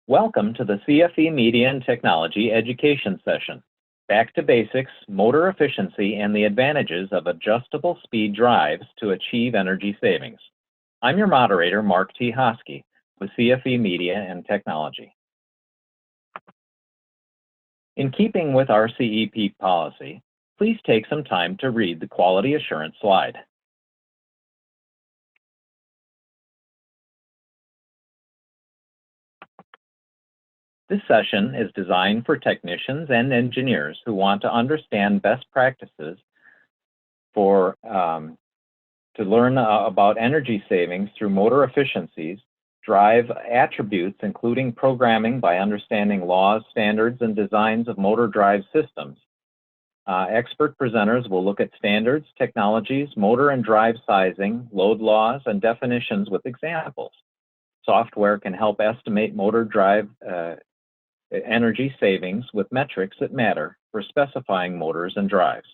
Welcome to the CFE Media and Technology education session. Back to basics, motor efficiency, and the advantages of adjustable speed drives to achieve energy savings. I'm your moderator, Mark T. Hosky, with CFE Media and Technology. In keeping with our CEP policy, please take some time to read the quality assurance slide. This session is designed for technicians and engineers who want to understand best practices to learn about energy savings through motor efficiencies, drive attributes including programming by understanding laws, standards, and designs of motor drive systems. Expert presenters will look at standards, technologies, motor and drive sizing, load laws, and definitions with examples. Software can help estimate motor drive energy savings with metrics that matter for specifying motors and drives.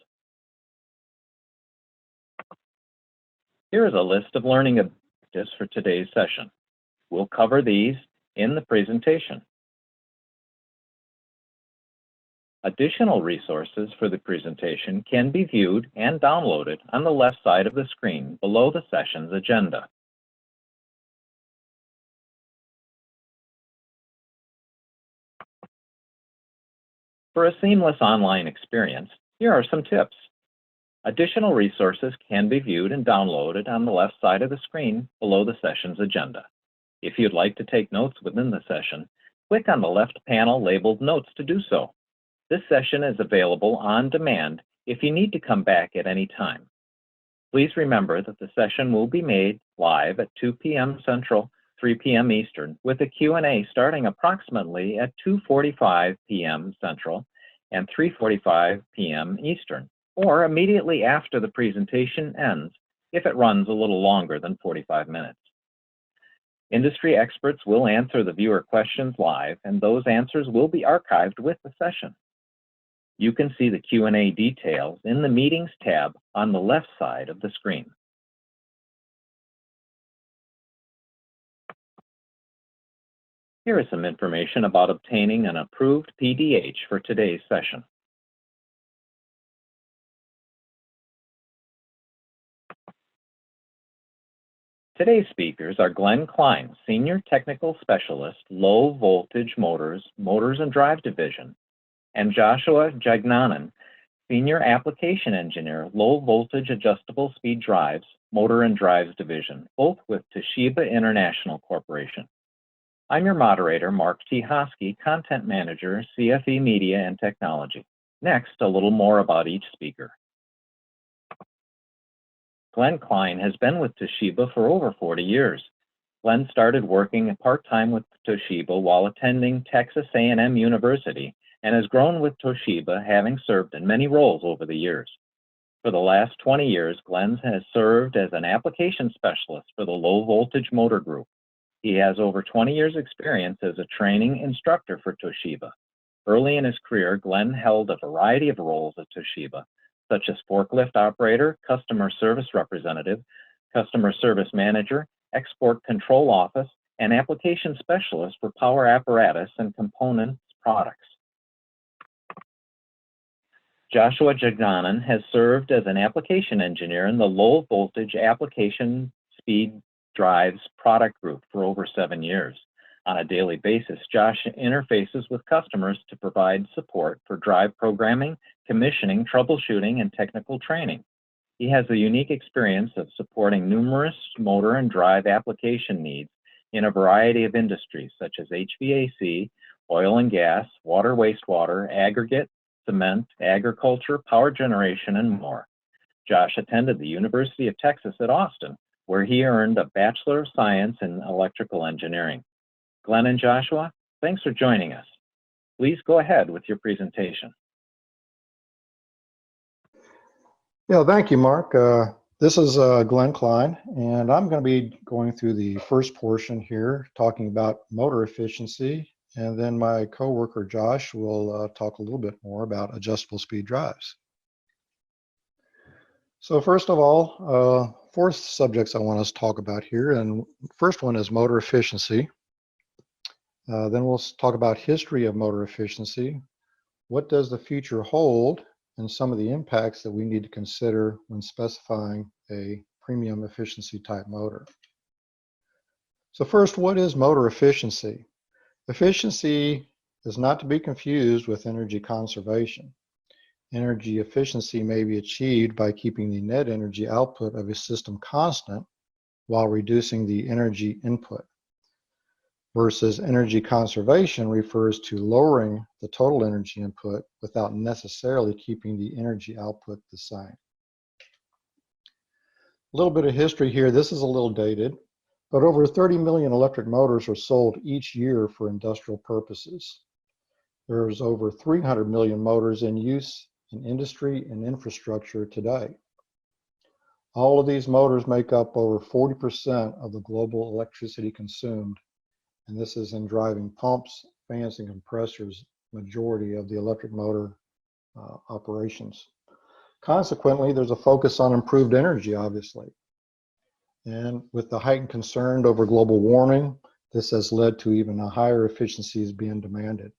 Here is a list of learning objectives for today's session. We'll cover these in the presentation. Additional resources for the presentation can be viewed and downloaded on the left side of the screen below the session's agenda. For a seamless online experience, here are some tips. Additional resources can be viewed and downloaded on the left side of the screen below the session's agenda. If you'd like to take notes within the session, click on the left panel labeled Notes to do so. This session is available on demand if you need to come back at any time. Please remember that the session will be made live at 2 p.m. Central, 3 p.m. Eastern, with a Q&A starting approximately at 2:45 p.m. Central and 3:45 p.m. Eastern, or immediately after the presentation ends if it runs a little longer than 45 minutes. Industry experts will answer the viewer questions live, and those answers will be archived with the session. You can see the Q&A details in the Meetings tab on the left side of the screen. Here is some information about obtaining an approved PDH for today's session. Today's speakers are Glenn Klein, Senior Technical Specialist, Low Voltage Motors, Motors and Drive Division, and Joshua Jagnanan, Senior Application Engineer, Low Voltage Adjustable Speed Drives, Motor and Drives Division, both with Toshiba International Corporation. I'm your moderator, Mark T. Hosky, Content Manager, CFE Media and Technology. Next, a little more about each speaker. Glenn Klein has been with Toshiba for over 40 years. Glenn started working part-time with Toshiba while attending Texas A&M University and has grown with Toshiba, having served in many roles over the years. For the last 20 years, Glenn has served as an application specialist for the Low Voltage Motor Group. He has over 20 years experience as a training instructor for Toshiba. Early in his career, Glenn held a variety of roles at Toshiba, such as forklift operator, customer service representative, customer service manager, export control office, and application specialist for power apparatus and components products. Joshua Jagnanan has served as an application engineer in the Low Voltage Application Speed Drives product group for over 7 years. On a daily basis, Josh interfaces with customers to provide support for drive programming, commissioning, troubleshooting, and technical training. He has a unique experience of supporting numerous motor and drive application needs in a variety of industries such as HVAC, oil and gas, water, wastewater, aggregate, cement, agriculture, power generation, and more. Josh attended the University of Texas at Austin, where he earned a Bachelor of Science in Electrical Engineering. Glenn and Joshua, thanks for joining us. Please go ahead with your presentation. Yeah, thank you, Mark. This is Glenn Klein, and I'm going to be going through the first portion here, talking about motor efficiency, and then my coworker Josh will talk a little bit more about adjustable speed drives. So first of all, 4 subjects I want us to talk about here, and first one is motor efficiency. Then we'll talk about history of motor efficiency. What does the future hold, and some of the impacts that we need to consider when specifying a premium efficiency type motor. So first, what is motor efficiency? Efficiency is not to be confused with energy conservation. Energy efficiency may be achieved by keeping the net energy output of a system constant while reducing the energy input, versus energy conservation refers to lowering the total energy input without necessarily keeping the energy output the same. A little bit of history here. This is a little dated, but over 30 million electric motors are sold each year for industrial purposes. There's over 300 million motors in use in industry and infrastructure today. All of these motors make up over 40% of the global electricity consumed, and this is in driving pumps, fans, and compressors, majority of the electric motor operations. Consequently, there's a focus on improved energy, obviously. And with the heightened concern over global warming, this has led to even higher efficiencies being demanded.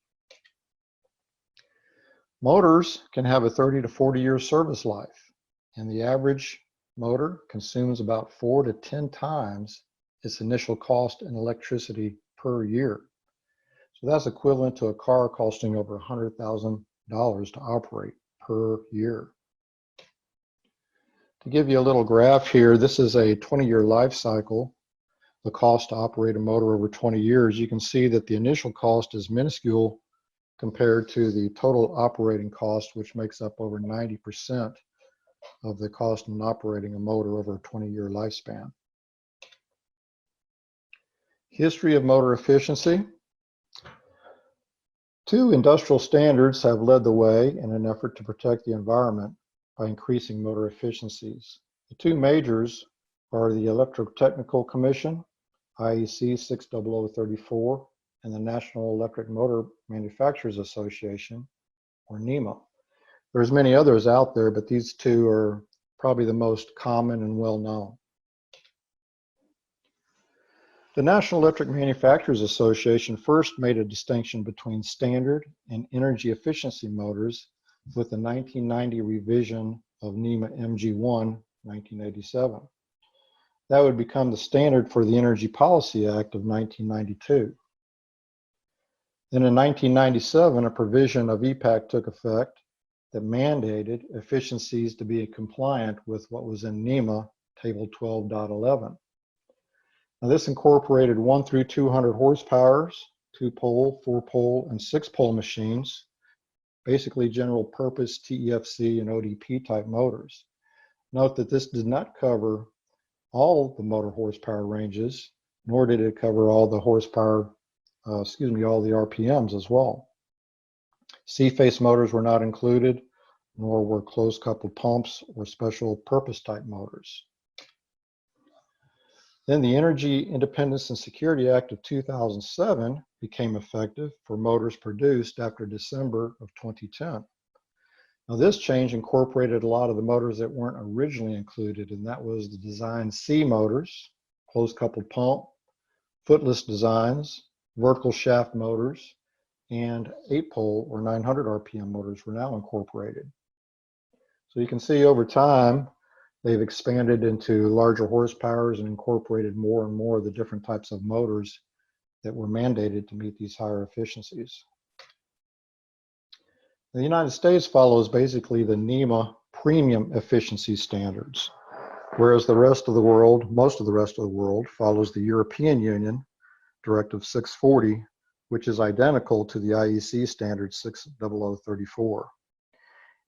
Motors can have a 30 to 40 year service life, and the average motor consumes about 4 to 10 times its initial cost in electricity per year. So that's equivalent to a car costing over $100,000 to operate per year. To give you a little graph here, this is a 20-year life cycle, the cost to operate a motor over 20 years. You can see that the initial cost is minuscule compared to the total operating cost, which makes up over 90% of the cost in operating a motor over a 20-year lifespan. History of motor efficiency. Two industrial standards have led the way in an effort to protect the environment by increasing motor efficiencies. The two majors are the Electrotechnical Commission, IEC 60034, and the National Electric Motor Manufacturers Association, or NEMA. There's many others out there, but these two are probably the most common and well known. The National Electric Manufacturers Association first made a distinction between standard and energy efficiency motors with the 1990 revision of NEMA MG1, 1987. That would become the standard for the Energy Policy Act of 1992. Then in 1997, a provision of EPAC took effect that mandated efficiencies to be compliant with what was in NEMA Table 12.11. Now this incorporated 1 through 200 horsepowers, 2-pole, 4-pole, and 6-pole machines, basically general purpose TEFC and ODP type motors. Note that this did not cover all the motor horsepower ranges, nor did it cover all the horsepower, all the RPMs as well. C-face motors were not included, nor were closed coupled pumps or special purpose type motors. Then the Energy Independence and Security Act of 2007 became effective for motors produced after December of 2010. Now this change incorporated a lot of the motors that weren't originally included, and that was the design C motors, closed coupled pump, footless designs, vertical shaft motors, and 8-pole or 900 RPM motors were now incorporated. So you can see over time, they've expanded into larger horsepowers and incorporated more and more of the different types of motors that were mandated to meet these higher efficiencies. The United States follows basically the NEMA premium efficiency standards, whereas the rest of the world, most of the rest of the world, follows the European Union Directive 640, which is identical to the IEC standard 60034.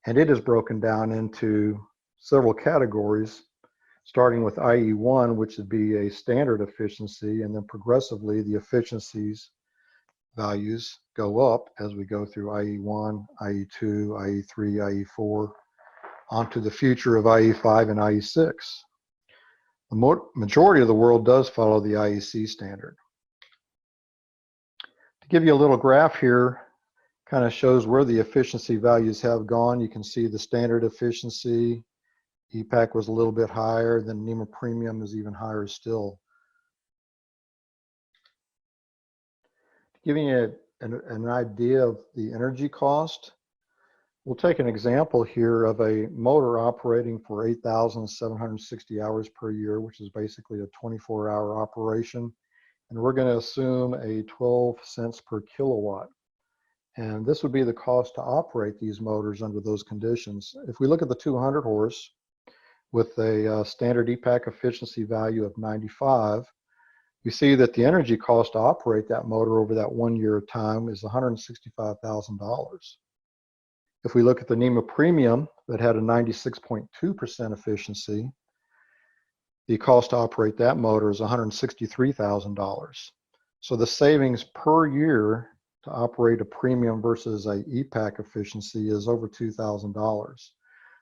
And it is broken down into several categories, starting with IE1, which would be a standard efficiency, and then progressively the efficiencies values go up as we go through IE1, IE2, IE3, IE4, onto the future of IE5 and IE6. The majority of the world does follow the IEC standard. To give you a little graph here, kind of shows where the efficiency values have gone. You can see the standard efficiency, EPAC was a little bit higher, then NEMA Premium is even higher still. To giving you an idea of the energy cost, we'll take an example here of a motor operating for 8,760 hours per year, which is basically a 24-hour operation. And we're going to assume a 12 cents per kilowatt. And this would be the cost to operate these motors under those conditions. If we look at the 200 horse with a standard EPAC efficiency value of 95, you see that the energy cost to operate that motor over that 1 year of time is $165,000. If we look at the NEMA Premium that had a 96.2% efficiency, the cost to operate that motor is $163,000. So the savings per year to operate a premium versus a EPAC efficiency is over $2,000.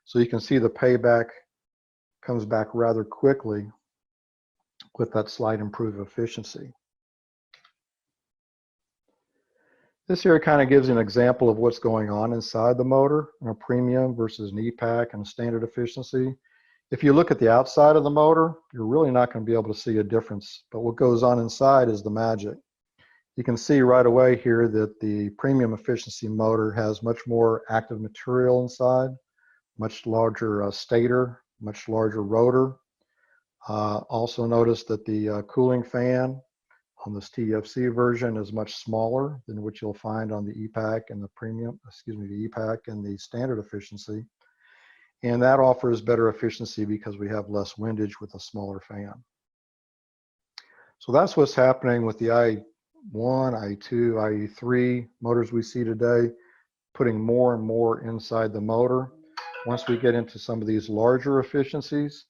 So you can see the payback comes back rather quickly with that slight improved efficiency. This here kind of gives you an example of what's going on inside the motor in a premium versus an EPAC and a standard efficiency. If you look at the outside of the motor, you're really not going to be able to see a difference, but what goes on inside is the magic. You can see right away here that the premium efficiency motor has much more active material inside, much larger stator, much larger rotor. Also notice that the cooling fan on this TFC version is much smaller than what you'll find on the EPAC and the the EPAC and the standard efficiency. And that offers better efficiency because we have less windage with a smaller fan. So that's what's happening with the IE1, IE2, IE3 motors we see today, putting more and more inside the motor. Once we get into some of these larger efficiencies,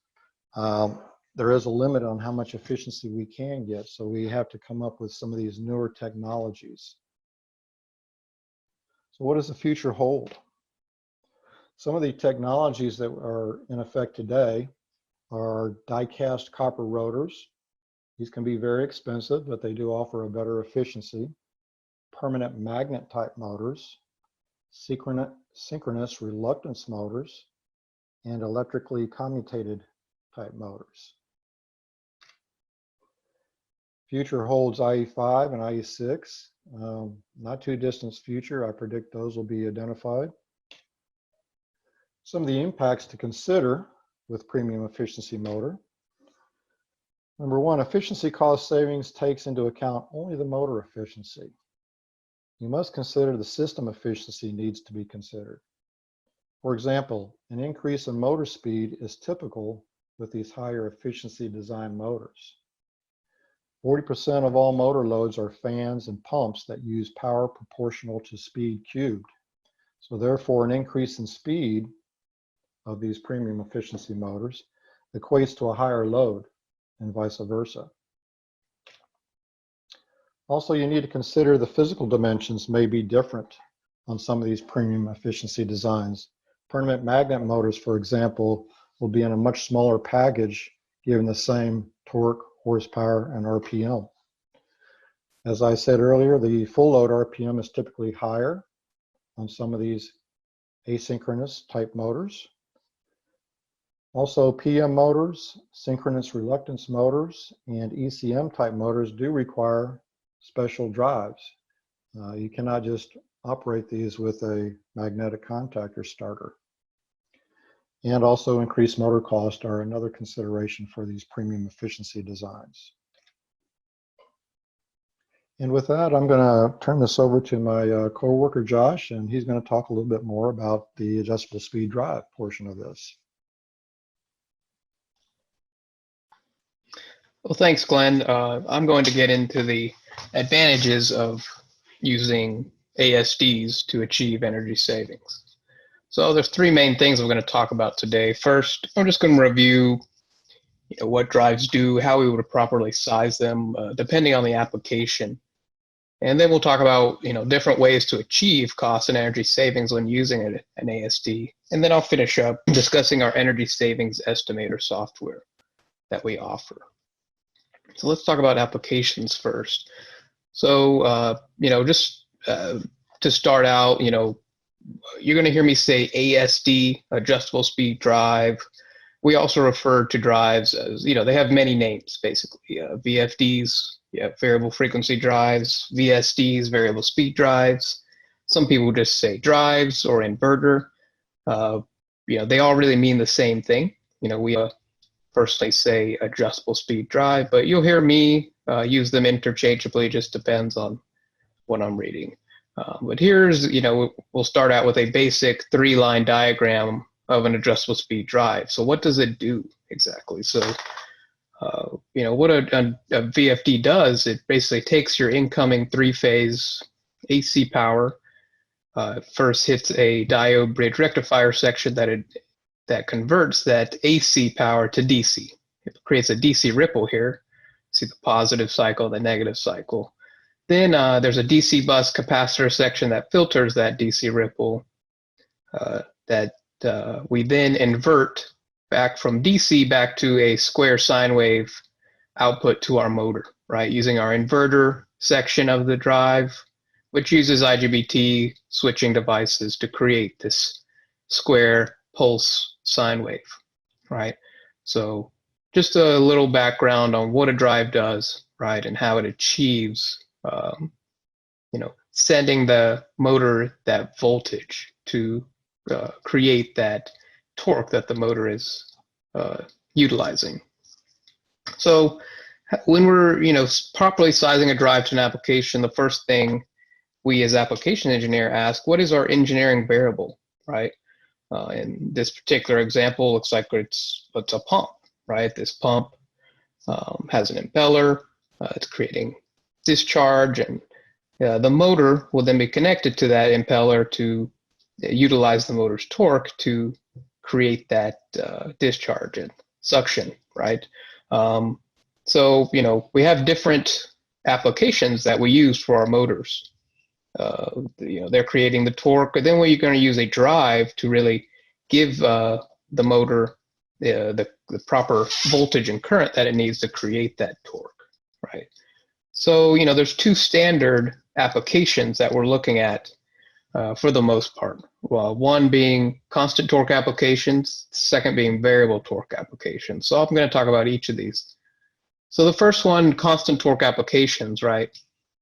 there is a limit on how much efficiency we can get, so we have to come up with some of these newer technologies. So what does the future hold? Some of the technologies that are in effect today are die-cast copper rotors. These can be very expensive, but they do offer a better efficiency. Permanent magnet type motors, synchronous reluctance motors, and electrically commutated type motors. Future holds IE5 and IE6. Not too distant future, I predict those will be identified. Some of the impacts to consider with premium efficiency motor. Number one, efficiency cost savings takes into account only the motor efficiency. You must consider the system efficiency needs to be considered. For example, an increase in motor speed is typical with these higher efficiency design motors. 40% of all motor loads are fans and pumps that use power proportional to speed cubed. So therefore, an increase in speed of these premium efficiency motors equates to a higher load and vice versa. Also, you need to consider the physical dimensions may be different on some of these premium efficiency designs. Permanent magnet motors, for example, will be in a much smaller package given the same torque, horsepower, and RPM. As I said earlier, the full load RPM is typically higher on some of these asynchronous type motors. Also, PM motors, synchronous reluctance motors, and ECM type motors do require special drives. You cannot just operate these with a magnetic contactor starter. And also increased motor cost are another consideration for these premium efficiency designs. And with that, I'm going to turn this over to my co-worker, Josh, and he's going to talk a little bit more about the adjustable speed drive portion of this. Well, thanks, Glenn. I'm going to get into the advantages of using ASDs to achieve energy savings. So there's three main things we're going to talk about today. First, I'm just going to review what drives do, how we would properly size them, depending on the application. And then we'll talk about different ways to achieve cost and energy savings when using an ASD. And then I'll finish up discussing our energy savings estimator software that we offer. So let's talk about applications first. So, just to start out, you're going to hear me say ASD, adjustable speed drive. We also refer to drives as, they have many names, basically. VFDs, You have variable frequency drives, VSDs, variable speed drives. Some people just say drives or inverter. They all really mean the same thing. We personally say adjustable speed drive, but you'll hear me use them interchangeably. It just depends on what I'm reading. But here's, we'll start out with a basic 3-line diagram of an adjustable speed drive. So what does it do exactly? So, what a VFD does, it basically takes your incoming 3-phase AC power, first hits a diode bridge rectifier section that converts that AC power to DC. It creates a DC ripple here. See the positive cycle, the negative cycle. Then there's a DC bus capacitor section that filters that DC ripple that we then invert back from DC back to a square sine wave output to our motor, right? Using our inverter section of the drive, which uses IGBT switching devices to create this square pulse sine wave, right? So just a little background on what a drive does, right? And how it achieves, sending the motor that voltage to create that torque that the motor is utilizing. So when we're properly sizing a drive to an application, the first thing we as application engineer ask, what is our engineering variable, right? In this particular example, looks like it's a pump, right? This pump has an impeller, it's creating discharge, and the motor will then be connected to that impeller to utilize the motor's torque to create that discharge and suction, right? So, we have different applications that we use for our motors. They're creating the torque, but then we're going to use a drive to really give the motor the proper voltage and current that it needs to create that torque, right? So, there's 2 standard applications that we're looking at for the most part. Well, one being constant torque applications, second being variable torque applications. So I'm going to talk about each of these. So the first one, constant torque applications, right?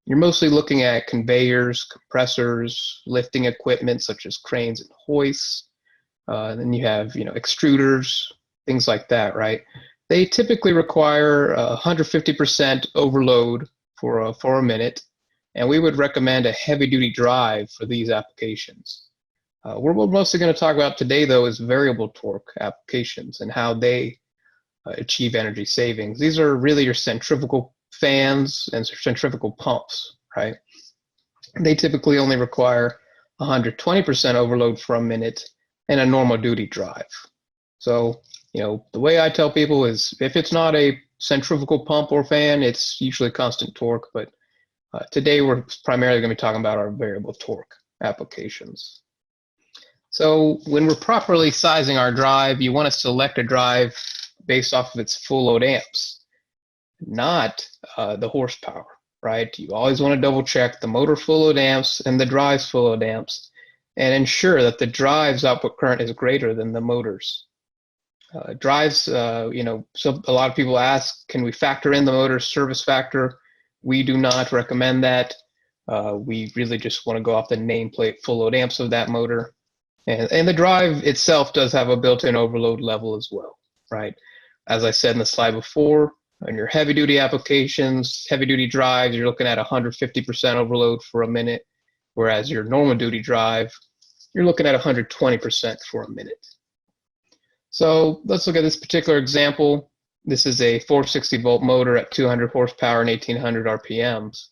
You're mostly looking at conveyors, compressors, lifting equipment such as cranes and hoists. Then you have, extruders, things like that, right? They typically require 150% overload for a minute, and we would recommend a heavy-duty drive for these applications. What we're mostly going to talk about today, though, is variable torque applications and how they achieve energy savings. These are really your centrifugal fans and centrifugal pumps, right? They typically only require 120% overload for a minute and a normal duty drive. So, the way I tell people is if it's not a centrifugal pump or fan, it's usually constant torque, but today we're primarily going to be talking about our variable torque applications. So when we're properly sizing our drive, you want to select a drive based off of its full load amps, not the horsepower, right? You always want to double check the motor full load amps and the drive's full load amps and ensure that the drive's output current is greater than the motor's. Drives, so a lot of people ask, can we factor in the motor's service factor? We do not recommend that. We really just want to go off the nameplate full load amps of that motor. And the drive itself does have a built-in overload level as well, right? As I said in the slide before, on your heavy-duty applications, heavy-duty drives, you're looking at 150% overload for a minute, whereas your normal duty drive, you're looking at 120% for a minute. So let's look at this particular example. This is a 460-volt motor at 200 horsepower and 1,800 RPMs.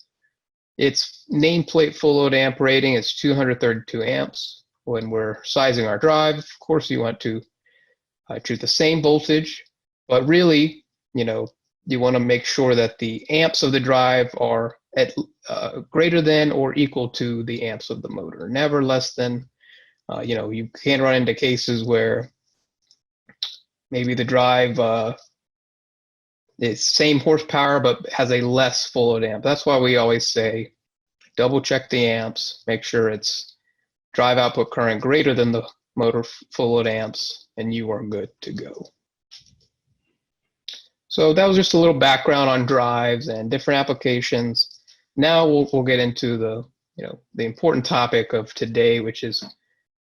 Its nameplate full load amp rating is 232 amps. When we're sizing our drive, of course, you want to choose the same voltage, but really, you want to make sure that the amps of the drive are at greater than or equal to the amps of the motor, never less than. You can run into cases where maybe the drive is same horsepower but has a less full load amp. That's why we always say double check the amps, make sure it's drive output current greater than the motor full load amps, and you are good to go. So that was just a little background on drives and different applications. Now we'll get into the important topic of today, which is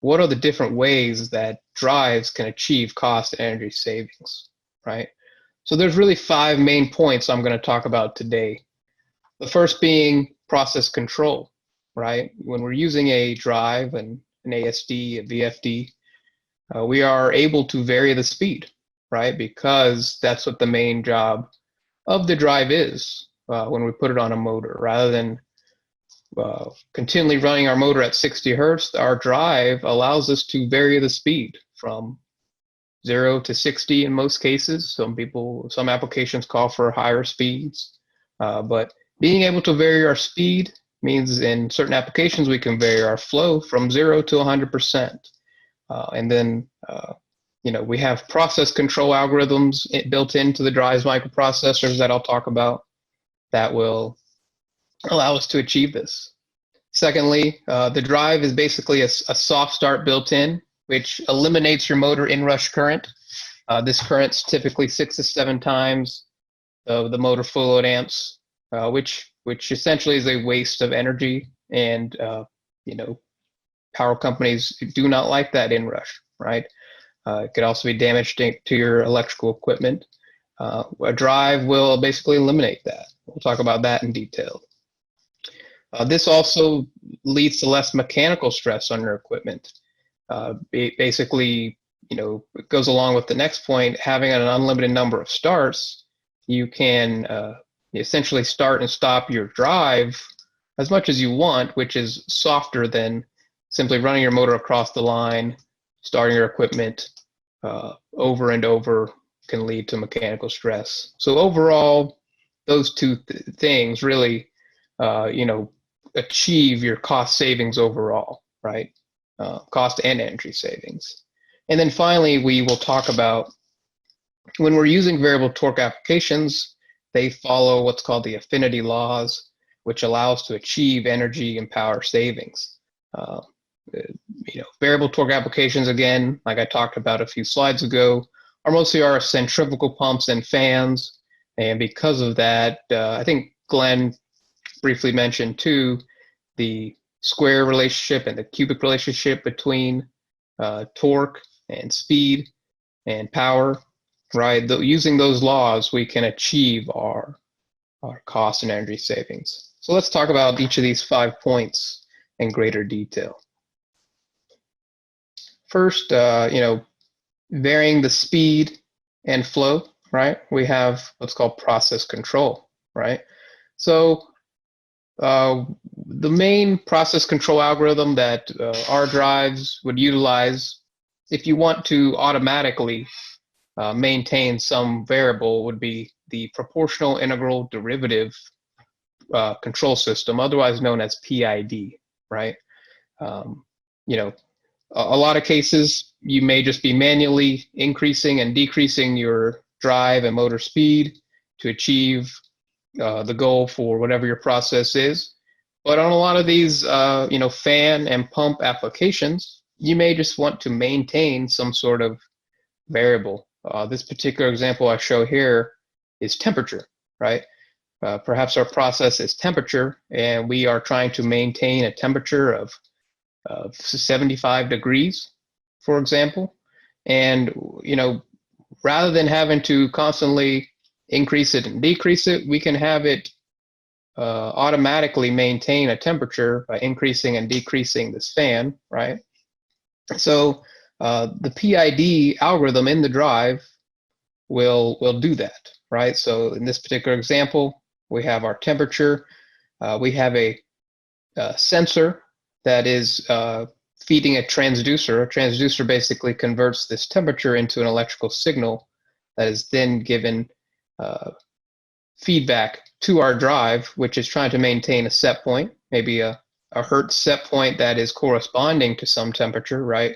what are the different ways that drives can achieve cost and energy savings, right? So there's really 5 main points I'm going to talk about today. The first being process control, right? When we're using a drive and an ASD, a VFD, we are able to vary the speed, right? Because that's what the main job of the drive is when we put it on a motor. Rather than continually running our motor at 60 hertz, our drive allows us to vary the speed from 0 to 60 in most cases. Some applications call for higher speeds, but being able to vary our speed means in certain applications we can vary our flow from 0 to 100%. And then we have process control algorithms built into the drive's microprocessors that I'll talk about that will allow us to achieve this. Secondly, the drive is basically a soft start built in, which eliminates your motor inrush current. This current's typically 6 to 7 times the motor full load amps, which essentially is a waste of energy. And power companies do not like that inrush, right? It could also be damaged to your electrical equipment. A drive will basically eliminate that. We'll talk about that in detail. This also leads to less mechanical stress on your equipment. Basically, it goes along with the next point, having an unlimited number of starts, you can essentially start and stop your drive as much as you want, which is softer than simply running your motor across the line, starting your equipment over and over can lead to mechanical stress. So overall, those two things really, achieve your cost savings overall, right? Cost and energy savings. And then finally, we will talk about when we're using variable torque applications, they follow what's called the affinity laws, which allow us to achieve energy and power savings. Variable torque applications, again, like I talked about a few slides ago, are mostly our centrifugal pumps and fans. And because of that, I think Glenn briefly mentioned too, the square relationship and the cubic relationship between torque and speed and power, right? Using those laws, we can achieve our cost and energy savings. So let's talk about each of these 5 points in greater detail. First, varying the speed and flow, right? We have what's called process control, right? So the main process control algorithm that our drives would utilize, if you want to automatically maintain some variable, would be the proportional integral derivative control system, otherwise known as PID, right? A lot of cases, you may just be manually increasing and decreasing your drive and motor speed to achieve the goal for whatever your process is. But on a lot of these, fan and pump applications, you may just want to maintain some sort of variable. This particular example I show here is temperature, right? Perhaps our process is temperature, and we are trying to maintain a temperature of 75 degrees, for example. And, rather than having to constantly increase it and decrease it, we can have it automatically maintain a temperature by increasing and decreasing this fan, right? So the PID algorithm in the drive will do that, right? So in this particular example, we have our temperature. We have a sensor that is feeding a transducer. A transducer basically converts this temperature into an electrical signal that is then given feedback to our drive, which is trying to maintain a set point, maybe a hertz set point that is corresponding to some temperature, right?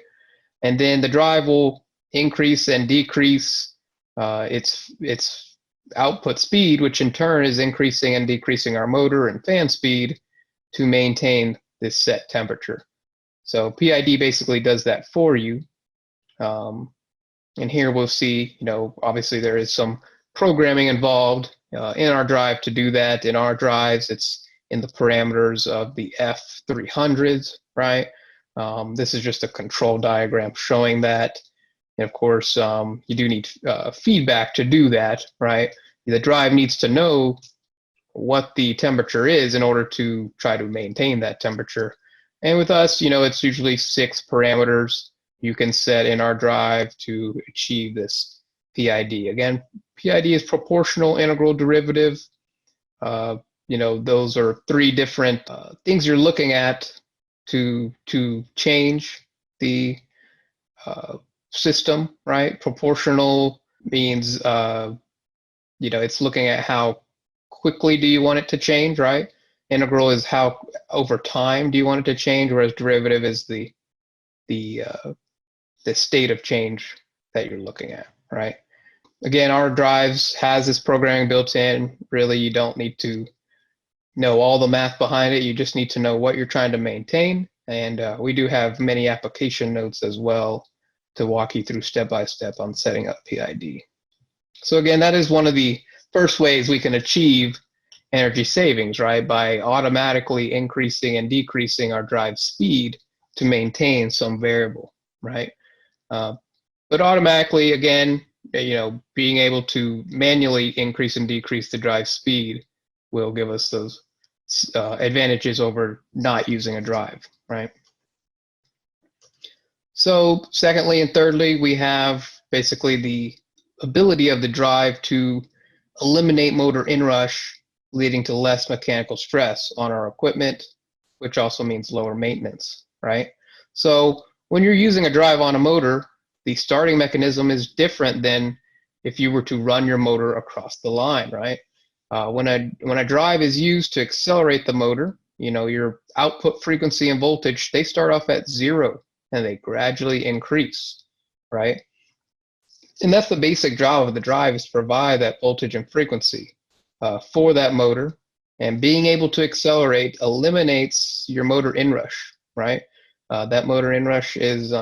And then the drive will increase and decrease its output speed, which in turn is increasing and decreasing our motor and fan speed to maintain this set temperature. So PID basically does that for you. And here we'll see, obviously there is some programming involved in our drive to do that. In our drives, it's in the parameters of the F300s, right? This is just a control diagram showing that. And of course, you do need feedback to do that, right? The drive needs to know what the temperature is in order to try to maintain that temperature. And with us, it's usually 6 parameters you can set in our drive to achieve this PID. Again, PID is proportional integral derivative. Those are 3 different things you're looking at to change the system, right? Proportional means, it's looking at how quickly do you want it to change, right? Integral is how over time do you want it to change, whereas derivative is the state of change that you're looking at, right? Again, our drives has this programming built in. Really, you don't need to know all the math behind it. You just need to know what you're trying to maintain. And we do have many application notes as well to walk you through step by step on setting up PID. So again, that is one of the first ways we can achieve energy savings, right? By automatically increasing and decreasing our drive speed to maintain some variable, right? But automatically, again, being able to manually increase and decrease the drive speed will give us those advantages over not using a drive, right? So secondly and thirdly, we have basically the ability of the drive to eliminate motor inrush, leading to less mechanical stress on our equipment, which also means lower maintenance, right? So when you're using a drive on a motor, the starting mechanism is different than if you were to run your motor across the line, right? When a drive is used to accelerate the motor, your output frequency and voltage, they start off at 0 and they gradually increase, right? And that's the basic job of the drive, is to provide that voltage and frequency for that motor. And being able to accelerate eliminates your motor inrush, right? That motor inrush is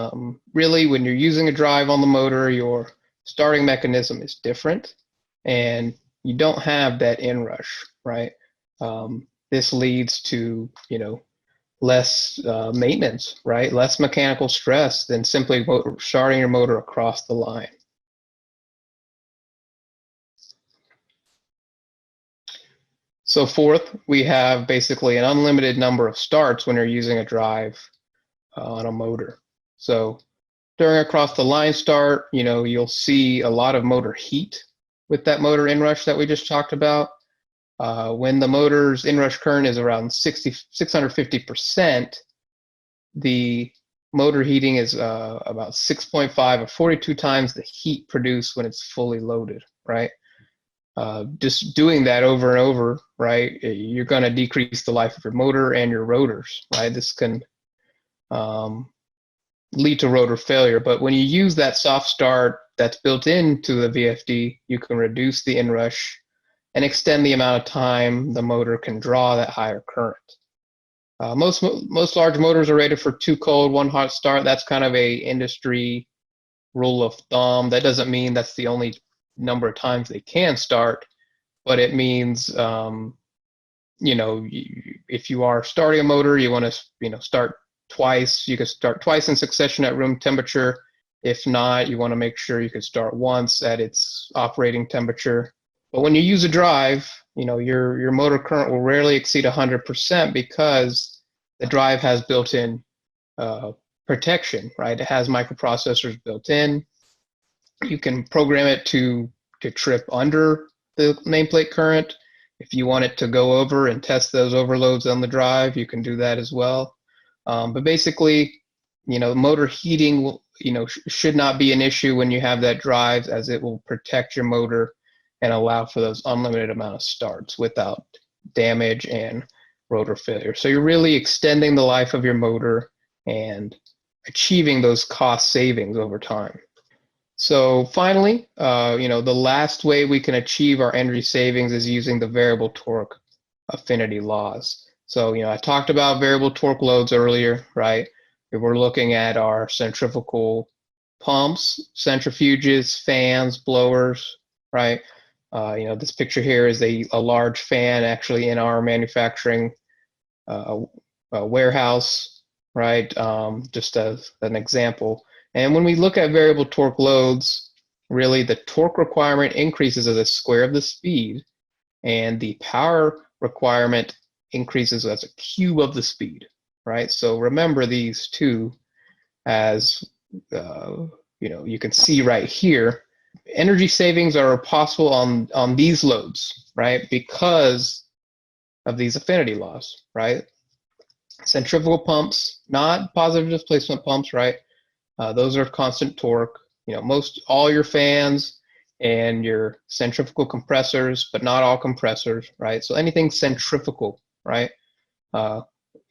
really, when you're using a drive on the motor, your starting mechanism is different and you don't have that inrush, right? This leads to, less maintenance, right? Less mechanical stress than simply starting your motor across the line. So fourth, we have basically an unlimited number of starts when you're using a drive on a motor. So during a cross the line start, you'll see a lot of motor heat with that motor inrush that we just talked about. When the motor's inrush current is around 650%, the motor heating is about 6.5 or 42 times the heat produced when it's fully loaded, right? Just doing that over and over, right, you're going to decrease the life of your motor and your rotors, right? This can lead to rotor failure. But when you use that soft start that's built into the VFD, you can reduce the inrush and extend the amount of time the motor can draw that higher current. Most large motors are rated for 2 cold, 1 hot start. That's kind of a industry rule of thumb. That doesn't mean that's the only number of times they can start, but it means if you are starting a motor, you want to start twice. You can start twice in succession at room temperature. If not, you want to make sure you can start once at its operating temperature. But when you use a drive, your motor current will rarely exceed 100% because the drive has built-in protection, right? It has microprocessors built in. You can program it to trip under the nameplate current. If you want it to go over and test those overloads on the drive, you can do that as well. But basically, motor heating will, should not be an issue when you have that drive, as it will protect your motor and allow for those unlimited amount of starts without damage and rotor failure. So you're really extending the life of your motor and achieving those cost savings over time. So finally, the last way we can achieve our energy savings is using the variable torque affinity laws. So, I talked about variable torque loads earlier, right? We're looking at our centrifugal pumps, centrifuges, fans, blowers, right? This picture here is a large fan actually in our manufacturing warehouse, right? Just as an example. And when we look at variable torque loads, really the torque requirement increases as a square of the speed, and the power requirement increases as a cube of the speed, right? So remember these two as, you can see right here, energy savings are possible on these loads, right? Because of these affinity laws, right? Centrifugal pumps, not positive displacement pumps, right? Those are constant torque. All your fans and your centrifugal compressors, but not all compressors, right? So anything centrifugal, right?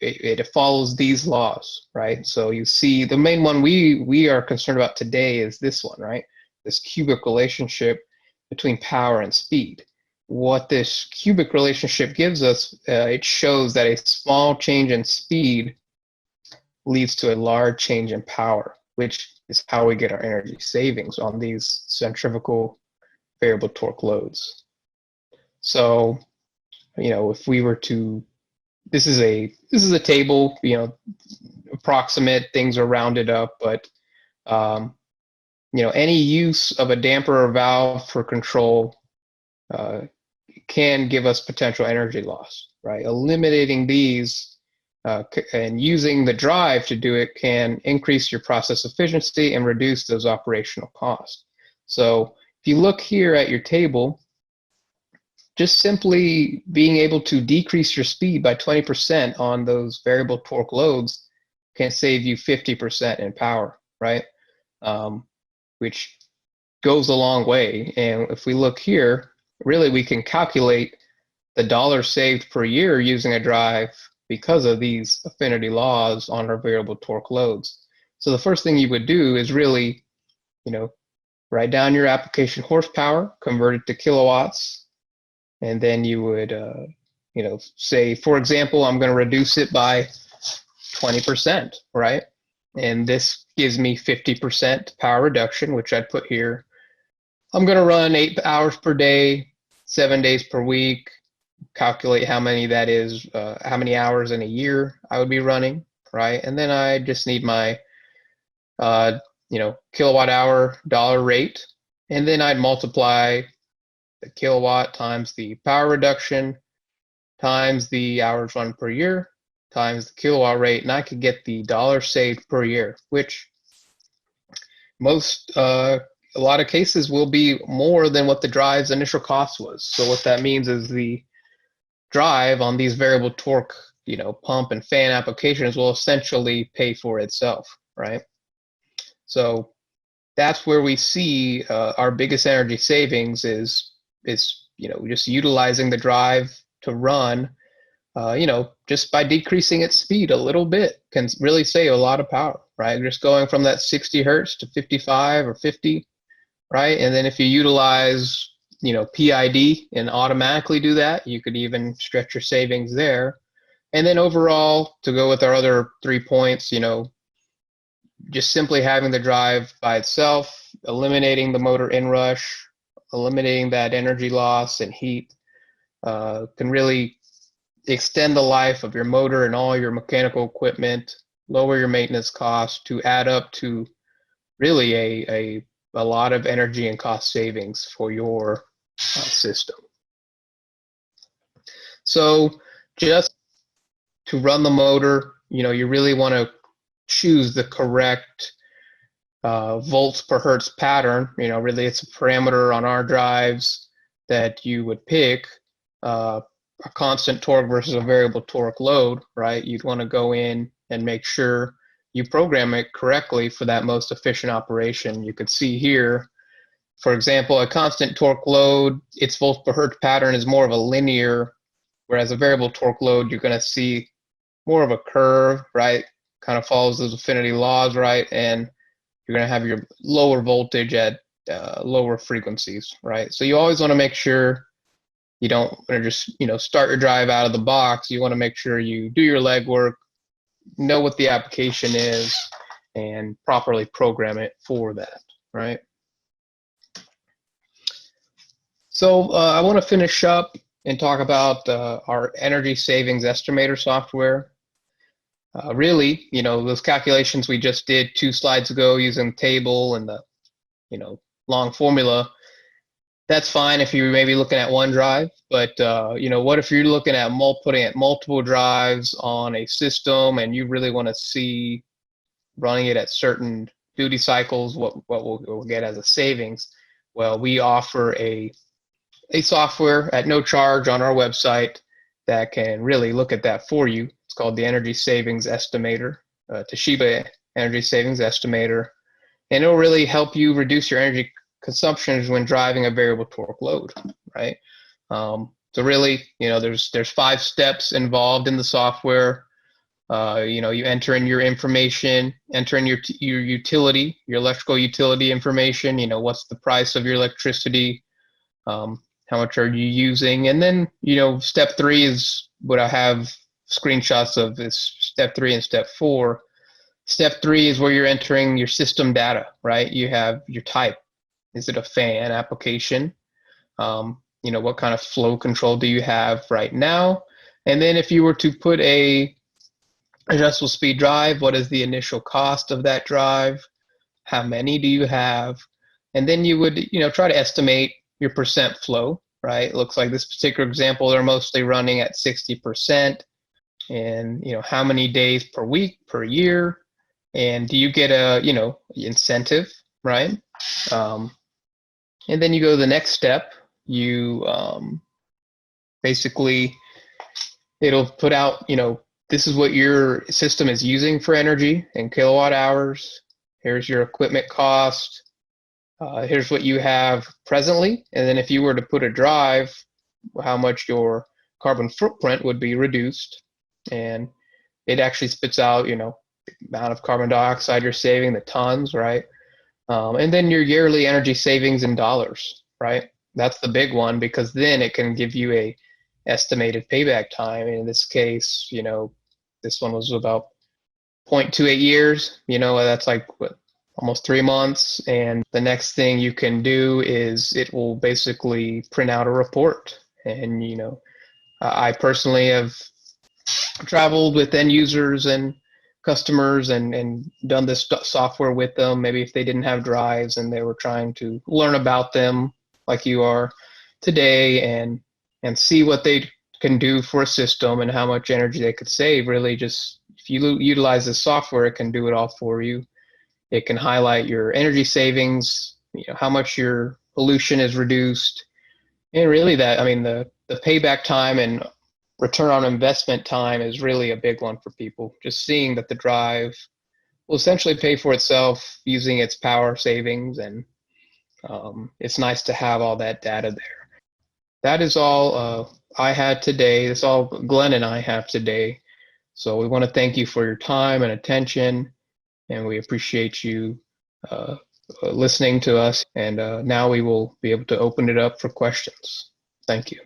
It follows these laws, right? So you see the main one we are concerned about today is this one, right? This cubic relationship between power and speed. What this cubic relationship gives us, it shows that a small change in speed leads to a large change in power, which is how we get our energy savings on these centrifugal variable torque loads. So, if we were to, this is a table, approximate, things are rounded up, but any use of a damper or valve for control can give us potential energy loss, right? Eliminating these and using the drive to do it can increase your process efficiency and reduce those operational costs. So if you look here at your table, just simply being able to decrease your speed by 20% on those variable torque loads can save you 50% in power, right? Which goes a long way. And if we look here, really we can calculate the dollars saved per year using a drive because of these affinity laws on our variable torque loads. So the first thing you would do is really, write down your application horsepower, convert it to kilowatts, and then you would, say, for example, I'm going to reduce it by 20%, right? And this gives me 50% power reduction, which I'd put here. I'm going to run 8 hours per day, 7 days per week, calculate how many that is, how many hours in a year I would be running, right? And then I just need my, kilowatt hour dollar rate. And then I'd multiply the kilowatt times the power reduction times the hours run per year times the kilowatt rate, and I could get the dollars saved per year, which a lot of cases will be more than what the drive's initial cost was. So what that means is the drive on these variable torque, pump and fan applications will essentially pay for itself, right? So that's where we see our biggest energy savings is just utilizing the drive to run, just by decreasing its speed a little bit can really save a lot of power, right? Just going from that 60 hertz to 55 or 50, right? And then if you utilize, PID and automatically do that, you could even stretch your savings there. And then overall, to go with our other 3 points, just simply having the drive by itself, eliminating the motor inrush, eliminating that energy loss and heat can really extend the life of your motor and all your mechanical equipment, lower your maintenance costs to add up to really a lot of energy and cost savings for your system. So just to run the motor, you really want to choose the correct volts per hertz pattern. Really it's a parameter on our drives that you would pick, a constant torque versus a variable torque load, right? You'd want to go in and make sure you program it correctly for that most efficient operation. You could see here, for example, a constant torque load, its volts per hertz pattern is more of a linear, whereas a variable torque load, you're going to see more of a curve, right? Kind of follows those affinity laws, right? And you're going to have your lower voltage at lower frequencies, right? So you always want to make sure you don't want to just, start your drive out of the box. You want to make sure you do your legwork, know what the application is, and properly program it for that, right? So I want to finish up and talk about our energy savings estimator software. Really, those calculations we just did 2 slides ago using the table and the, long formula, that's fine if you're maybe looking at one drive, but what if you're looking at putting at multiple drives on a system and you really want to see running it at certain duty cycles, what we'll get as a savings? Well, we offer a software at no charge on our website that can really look at that for you. It's called the Energy Savings Estimator, Toshiba Energy Savings Estimator, and it'll really help you reduce your energy consumption when driving a variable torque load, right? So really, there's 5 steps involved in the software. You enter in your information, enter in your utility, your electrical utility information. What's the price of your electricity? How much are you using? And then, step 3 is what I have screenshots of, is step 3 and step 4. Step 3 is where you're entering your system data, right? You have your type. Is it a fan application? What kind of flow control do you have right now? And then if you were to put a adjustable speed drive, what is the initial cost of that drive? How many do you have? And then you would, try to estimate your percent flow, right? It looks like this particular example, they're mostly running at 60%. And, how many days per week, per year? And do you get a, incentive, right? And then you go to the next step. You basically, it'll put out, this is what your system is using for energy in kilowatt hours. Here's your equipment cost. Here's what you have presently. And then if you were to put a drive, how much your carbon footprint would be reduced. And it actually spits out, the amount of carbon dioxide you're saving, the tons, right? And then your yearly energy savings in dollars, right? That's the big one, because then it can give you a estimated payback time. In this case, this one was about 0.28 years, that's like almost 3 months. And the next thing you can do is it will basically print out a report. And, I personally have traveled with end users and customers and done this software with them, maybe if they didn't have drives and they were trying to learn about them like you are today, and see what they can do for a system and how much energy they could save. Really, just if you utilize this software, it can do it all for you. It can highlight your energy savings, how much your pollution is reduced, and really the payback time and return on investment time is really a big one for people. Just seeing that the drive will essentially pay for itself using its power savings, and it's nice to have all that data there. That is all I had today. That's all Glenn and I have today. So we want to thank you for your time and attention, and we appreciate you listening to us. And now we will be able to open it up for questions. Thank you.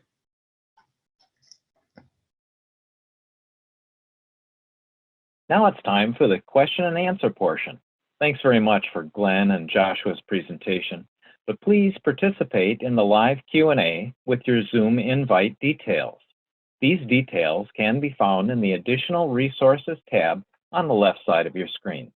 Now it's time for the question and answer portion. Thanks very much for Glenn and Joshua's presentation, but please participate in the live Q&A with your Zoom invite details. These details can be found in the Additional Resources tab on the left side of your screen.